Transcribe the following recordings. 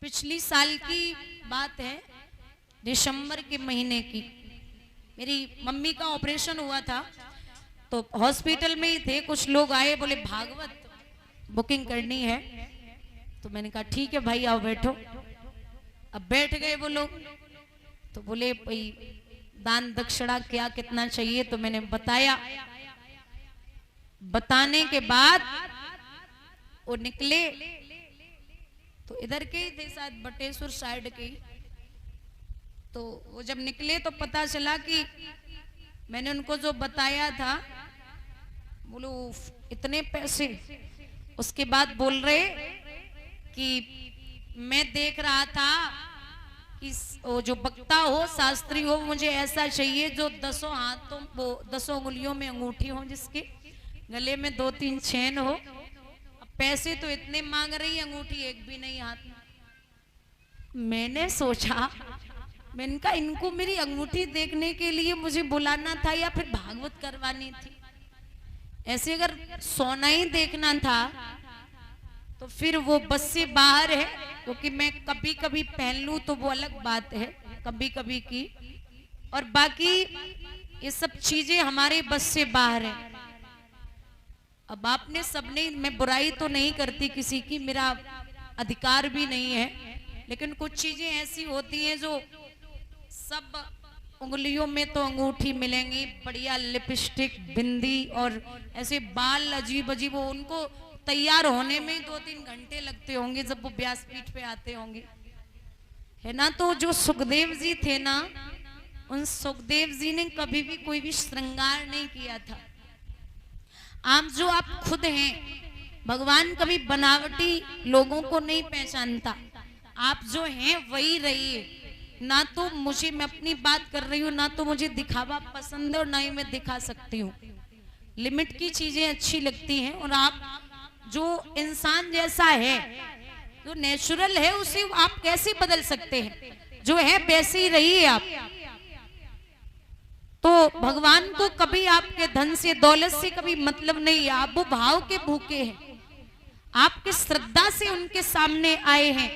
पिछली साल की बात है, दिसंबर के महीने की। मेरी मम्मी का ऑपरेशन हुआ था तो हॉस्पिटल में ही थे, कुछ लोग आए, बोले भागवत बुकिंग करनी है। तो मैंने कहा ठीक है भाई आओ बैठो। अब बैठ गए वो लोग, तो बोले भाई दान दक्षिणा क्या कितना चाहिए, तो मैंने बताया। बताने के बाद वो निकले, तो इधर के ही थे शायद बटेश्वर साइड के ही। तो वो जब निकले तो पता चला कि मैंने उनको जो बताया था, बोलो इतने पैसे। उसके बाद बोल रहे कि मैं देख रहा था कि वो जो वक्ता हो, शास्त्री हो, मुझे ऐसा चाहिए जो 10 हाथों, वो 10 उंगलियों में अंगूठी हो, जिसके गले में 2-3 चैन हो। अब पैसे तो इतने मांग रही, अंगूठी एक भी नहीं हाथ में। मैंने सोचा, मैंने कहा इनको मेरी अंगूठी देखने के लिए मुझे बुलाना था या फिर भागवत करवानी थी। ऐसे अगर सोना ही देखना था तो फिर वो बस से बाहर है, क्योंकि मैं कभी कभी पहन लूं तो वो अलग बात है, कभी कभी की। और बाकी ये सब चीजें हमारे बस से बाहर है। अब आपने सबने, मैं बुराई तो नहीं करती किसी की, मेरा अधिकार भी नहीं है, लेकिन कुछ चीजें ऐसी होती हैं जो सब उंगलियों में तो अंगूठी मिलेंगी, बढ़िया लिपस्टिक, बिंदी, और ऐसे बाल अजीब अजीब, वो उनको तैयार होने में 2-3 घंटे लगते होंगे जब वो व्यासपीठ पे आते होंगे, है ना। तो जो सुखदेव जी थे ना, उन सुखदेव जी ने कभी भी कोई भी श्रृंगार नहीं किया था। आप जो आप खुद हैं, भगवान कभी बनावटी लोगों को नहीं पहचानता। आप जो हैं वही रहिए। ना तो मुझे, मैं अपनी बात कर रही हूँ, ना तो मुझे दिखावा पसंद है और ना ही मैं दिखा सकती हूँ। लिमिट की चीजें अच्छी लगती हैं। और आप जो इंसान जैसा है, जो नेचुरल है, उसे आप कैसे बदल सकते हैं? जो है वैसे ही रहिए आप। तो भगवान को कभी आपके धन से, दौलत से कभी मतलब नहीं है। आप वो भाव के भूखे हैं, आपके श्रद्धा से उनके सामने आए हैं,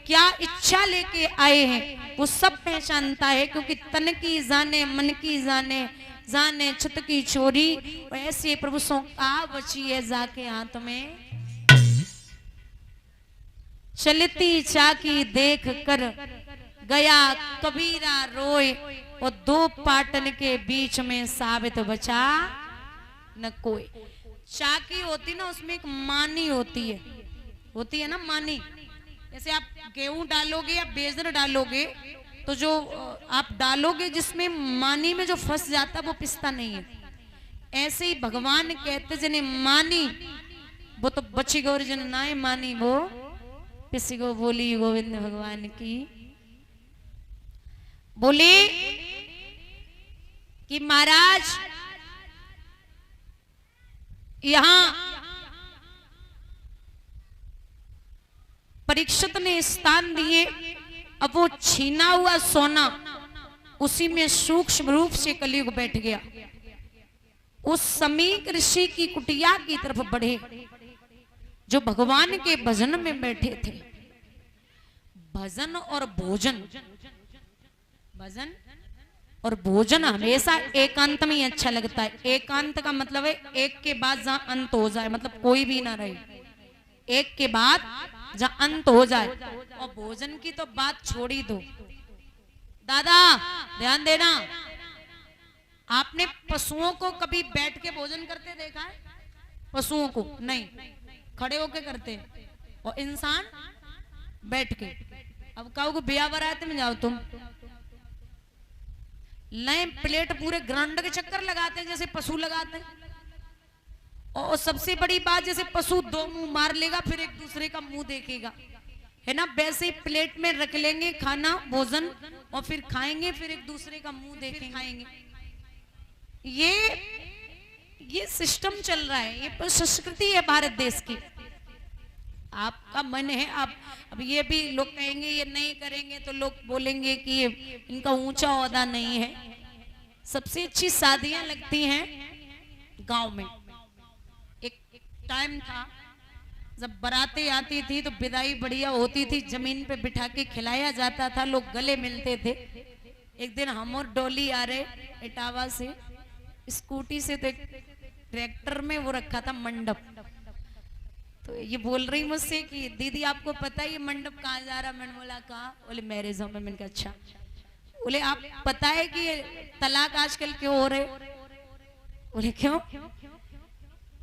क्या इच्छा लेके आए हैं, वो सब पहचानता है। क्योंकि तन की जाने मन की जाने, जाने छत की चोरी, ऐसे प्रभु सो का बची है जाके हाथ में। चलती चाकी देख कर गया कबीरा रोए, और 2 पाटन के बीच में साबित बचा न कोई। चाकी होती ना, उसमें एक मानी होती है ना मानी। जैसे आप गेहूं डालोगे या बेसन डालोगे, तो जो आप डालोगे जिसमें मानी में जो फंस जाता वो पिसता नहीं है। ऐसे ही भगवान कहते जिन्हें मानी वो तो बची गौर, जन नाय मानी वो पिसी गो। बोली गोविंद भगवान की। बोले कि महाराज यहां परीक्षित ने स्थान दिए। अब वो छीना हुआ सोना उसी में सूक्ष्म रूप से कलयुग बैठ गया। उस समीक ऋषि की कुटिया की तरफ बढ़े, जो भगवान के भजन में बैठे थे। भजन और भोजन, भजन और भोजन हमेशा एकांत में ही अच्छा लगता है। एकांत का मतलब है एक के बाद जहां अंत हो जाए, मतलब कोई भी ना रहे, एक के बाद जहां अंत हो जाए। और भोजन की तो बात छोड़ ही दो। दादा ध्यान देना, आपने पशुओं को कभी बैठ के भोजन करते देखा है? पशुओं को नहीं, खड़े होके करते हैं। और इंसान बैठ के। अब कहो को बिया बरात में जाओ तुम, नए प्लेट पूरे ग्रांड के चक्कर लगाते हैं जैसे पशु लगाते हैं। और सबसे बड़ी बात, जैसे पशु 2 मुंह मार लेगा फिर एक दूसरे का मुंह देखेगा, है ना, वैसे ही प्लेट में रख लेंगे खाना भोजन और फिर खाएंगे, फिर एक दूसरे का मुंह देखेंगे, खाएंगे। ये सिस्टम चल रहा है, ये संस्कृति है भारत देश की। आपका मन है, आप अब ये भी लोग कहेंगे ये नहीं करेंगे तो लोग बोलेंगे कि ये इनका ऊंचा ओहदा नहीं है। सबसे अच्छी शादियां लगती हैं गांव में। एक टाइम था जब बारातें आती थी तो विदाई बढ़िया होती थी, जमीन पे बिठा के खिलाया जाता था, लोग गले मिलते थे। एक दिन हम और डोली आ रहे इटावा से स्कूटी से, तो ट्रैक्टर में वो रखा था मंडप। तो ये बोल रही मुझसे कि दीदी आपको पता है ये मंडप कहाँ जा रहा? मैंने बोला कहाँ? बोले मैरिज होम में। मैंने कहा अच्छा। बोले आप पता है कि तलाक आजकल क्यों हो रहे? बोले क्यों?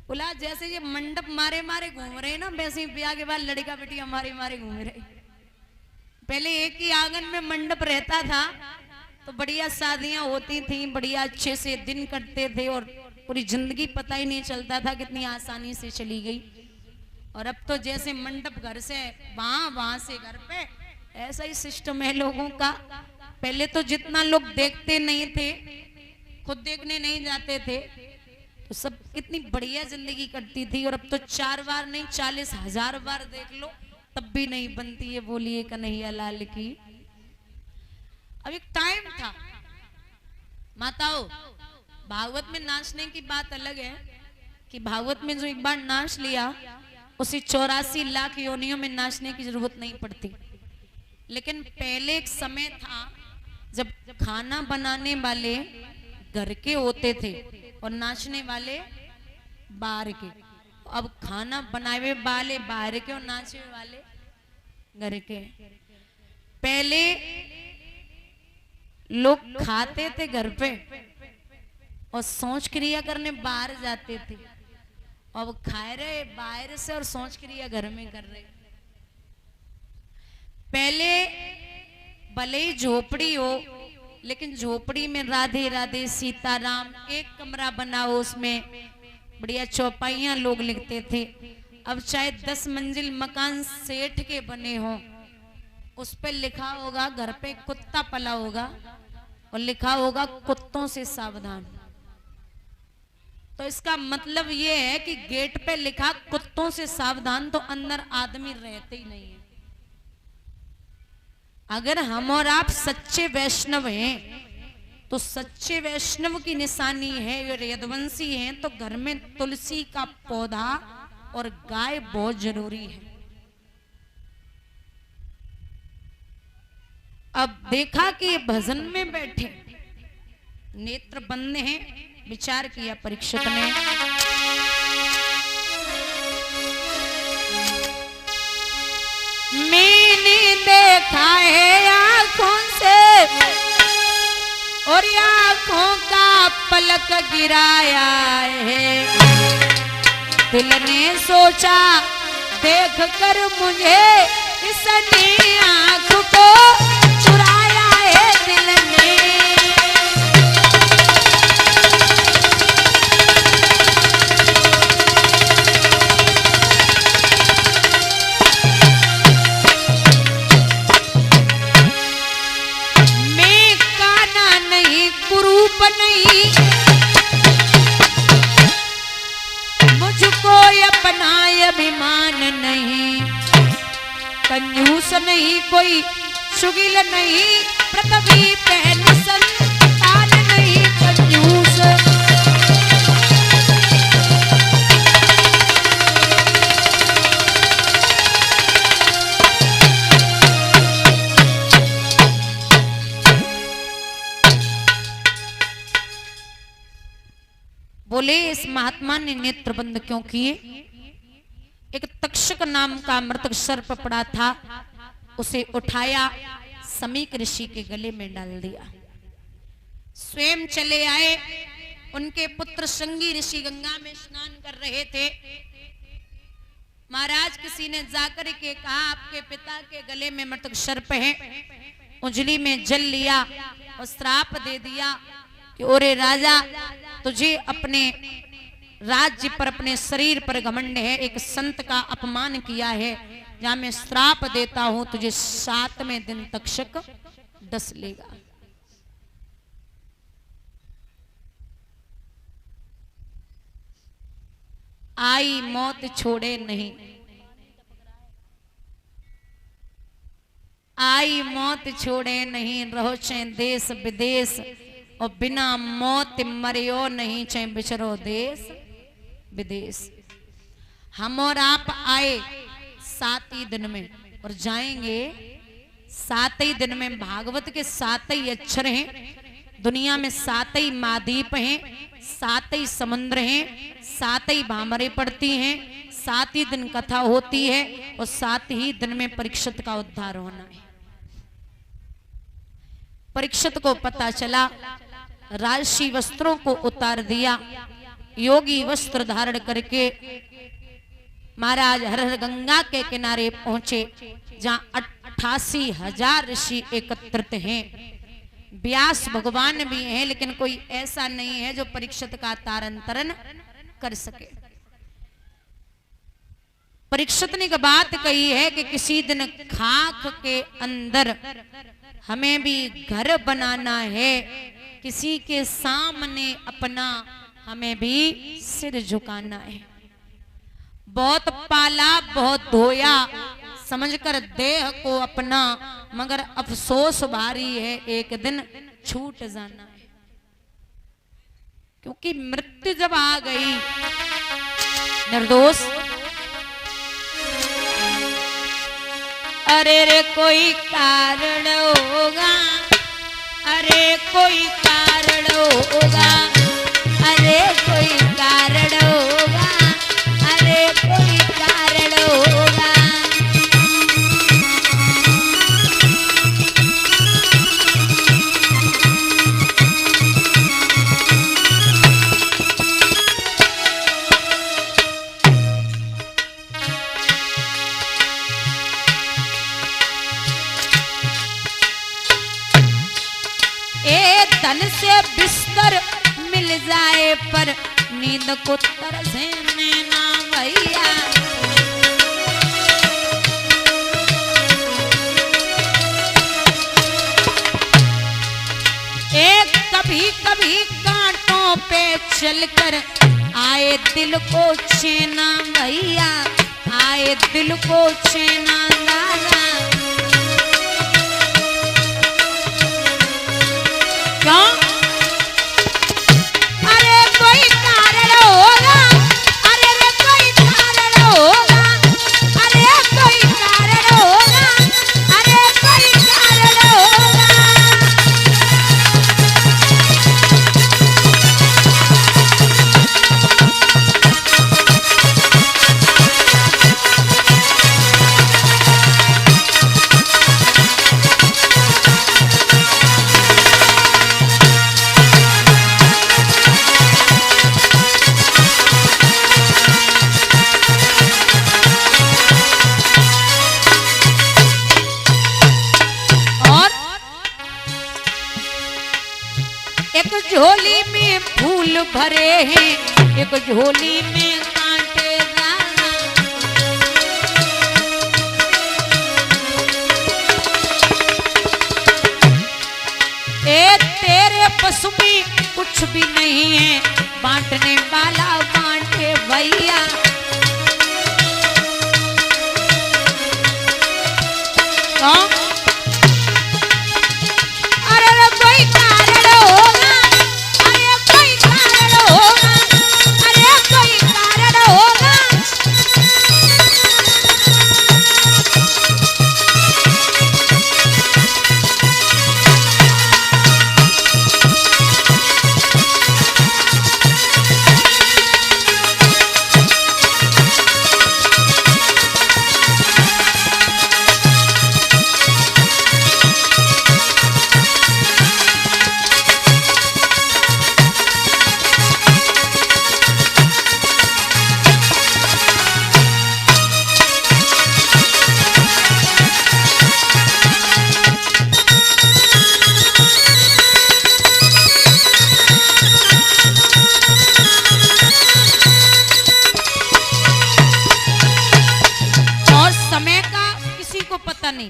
बोला जैसे ये मंडप मारे मारे घूम रहे हैं ना, वैसे ही ब्याह के बाद लड़का बेटियां मारे मारे घूम रहे। पहले एक ही आंगन में मंडप रहता था तो बढ़िया शादियां होती थी, बढ़िया अच्छे से दिन कटते थे और पूरी जिंदगी पता ही नहीं चलता था कितनी आसानी से चली गई। और अब तो जैसे मंडप घर से वहां, वहां से घर पे, ऐसा ही सिस्टम है लोगों का। पहले तो जितना लोग देखते नहीं थे, खुद देखने नहीं जाते थे, तो सब कितनी बढ़िया जिंदगी कटती थी। और अब तो 4 बार नहीं 40,000 बार देख लो तब भी नहीं बनती है। बोलिए कन्हैया लाल की। अब एक टाइम था माताओं, भागवत में नाचने की बात अलग है कि भागवत में जो एक बार नाच लिया उसे 84 लाख योनियों में नाचने की जरूरत नहीं पड़ती। लेकिन पहले एक समय था जब खाना बनाने वाले घर के होते थे और नाचने वाले बाहर के। अब खाना बनाए वाले बाहर के और नाचने वाले घर के। पहले लोग खाते थे घर पे और सोच क्रिया करने बाहर जाते थे। अब खा रहे बाहर से और सोच क्रिया घर में कर रहे। पहले भले ही झोपड़ी हो, लेकिन झोपड़ी में राधे राधे सीताराम एक कमरा बनाओ, उसमें बढ़िया चौपाइयां लोग लिखते थे। अब चाहे 10 मंजिल मकान सेठ के बने हो, उस पे लिखा होगा, घर पे कुत्ता पला होगा और लिखा होगा कुत्तों से सावधान। तो इसका मतलब ये है कि गेट पे लिखा कुत्तों से सावधान, तो अंदर आदमी रहते ही नहीं है। अगर हम और आप सच्चे वैष्णव हैं तो सच्चे वैष्णव की निशानी है, ये यदुवंशी हैं, तो घर में तुलसी का पौधा और गाय बहुत जरूरी है। अब देखा कि ये भजन में बैठे, नेत्र बंद हैं, विचार किया परीक्षित ने, मैंने देखा है आंखों से और आंखों का पलक गिराया है। दिल ने सोचा देख कर मुझे इसने आंख को चुराया है। दिल ने नहीं, मुझको अपना अभिमान नहीं, कंजूस नहीं, कोई शुगिल नहीं, पृथ्वी पे संतान नहीं कंजूस। बोले इस महात्मा ने नेत्र बंद क्यों किए? एक तक्षक नाम का मृतक सर्प पड़ा था, उसे उठाया, समीक ऋषि के गले में डाल दिया। स्वयं चले आए, उनके पुत्र संगी ऋषि गंगा में स्नान कर रहे थे। महाराज किसी ने जाकर के कहा आपके पिता के गले में मृतक सर्प है। उंजली में जल लिया और श्राप दे दिया कि ओरे राजा, तुझे अपने राज्य पर, अपने शरीर पर घमंड है, एक संत का अपमान किया है, जहां मैं श्राप देता हूं तुझे 7वें दिन तक्षक डस लेगा। आई मौत छोड़े नहीं, आई मौत छोड़े नहीं, रहो चाहे देश विदेश और बिना मौत मरियो नहीं, चाहे बिछरो देश विदेश। हम और आप आए 7 ही दिन में और जाएंगे 7 ही दिन में। भागवत के 7 ही अक्षर हैं, दुनिया में 7 ही महाद्वीप हैं, 7 ही समुद्र हैं, 7 ही भामरे पड़ती हैं, 7 ही दिन कथा होती है और 7 ही दिन में परीक्षित का उद्धार होना है। परीक्षित को पता चला, राजसी वस्त्रों को उतार दिया, योगी वस्त्र धारण करके महाराज हर हर गंगा के किनारे पहुंचे, जहां 88,000 ऋषि एकत्रित हैं। व्यास भगवान भी हैं, लेकिन कोई ऐसा नहीं है जो परीक्षित का तारण तरण कर सके। परीक्षित ने एक बात कही है कि किसी दिन खाक के अंदर हमें भी घर बनाना है, किसी के सामने अपना हमें भी सिर झुकाना है। बहुत पाला बहुत धोया समझकर देह को अपना, मगर अफसोस भारी है एक दिन छूट जाना है। क्योंकि मृत्यु जब आ गई निर्दोष, अरे रे कोई कारण होगा, अरे कोई कारण होगा, अरे कोई कारण होगा, अरे कोई कारण होगा। धन से बिस्तर मिल जाए पर नींद को तरसे ना भैया। एक कभी कभी कांटों पे चलकर आए दिल को छेना भैया, आए दिल को छेना दादा। क्यों? अरे कोई कारण होगा, अरे रे कोई कारण होगा, अरे कोई कारण होगा, अरे कोई कारण होगा। झोली में फूल भरे हैं, एक झोली में कांटे दाना। ए तेरे पशु में कुछ भी नहीं है, बांटने वाला बांटे भैया। अरे कोई कारण होगा, अरे कोई कारण होगा, अरे कोई कारण होगा। नहीं,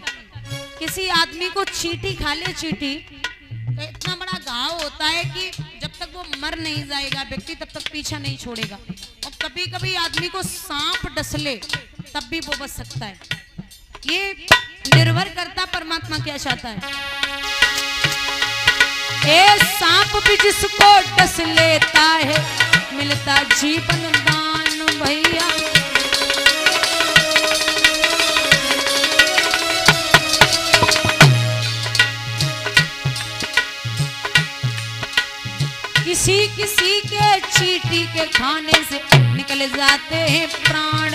किसी आदमी को चींटी खा ले, चींटी तो इतना बड़ा घाव होता है कि जब तक वो मर नहीं जाएगा व्यक्ति तब तक पीछा नहीं छोड़ेगा। और कभी कभी आदमी को सांप डस ले तब भी वो बच सकता है। ये निर्भर करता परमात्मा क्या चाहता है। ए सांप भी जिसको डस लेता है मिलता जीवन दान भैया। किसी किसी के चींटी के खाने से निकल जाते हैं प्राण।